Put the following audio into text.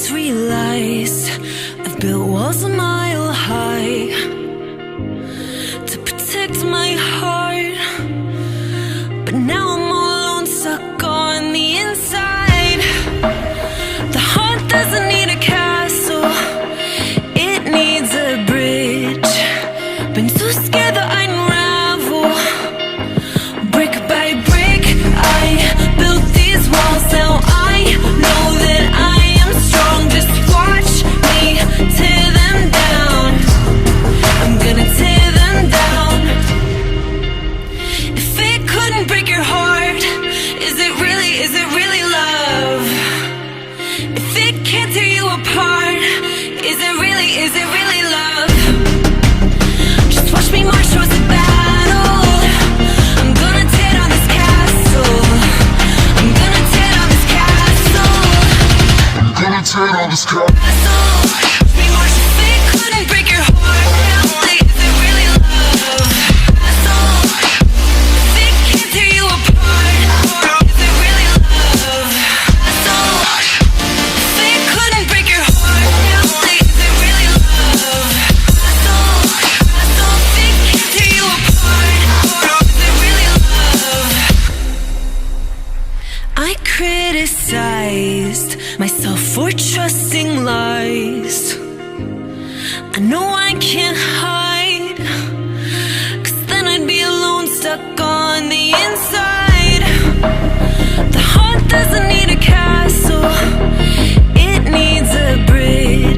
just realized I've built walls a mile high to protect my heart, but now I'm all alone, stuck on the inside. The heart doesn't need a castle, it needs a bridge. Been too scared that I'd unravel. Brick by brick, I built these walls. Now I know that I am strong. Just watch me tear them down. I'm gonna tear them down. If it couldn't break your heart, is it really love? If it can't tear you apart, is it really love? Just watch me march towards the battle. I'm gonna tear down this castle. I'm gonna tear down this castle. I'm gonna tear down this castle. Watch me march. If it couldn't break your heart, is it really love? Castle. If it can't tear you apart, is it really love? Castle. If it couldn't break your heart, is it really love? Castle. If it can't tear you apart, is it really love? I criticized myself for trusting lies. I know I can't hide, 'cause then I'd be alone, stuck on the inside. The heart doesn't need a castle, it needs a bridge.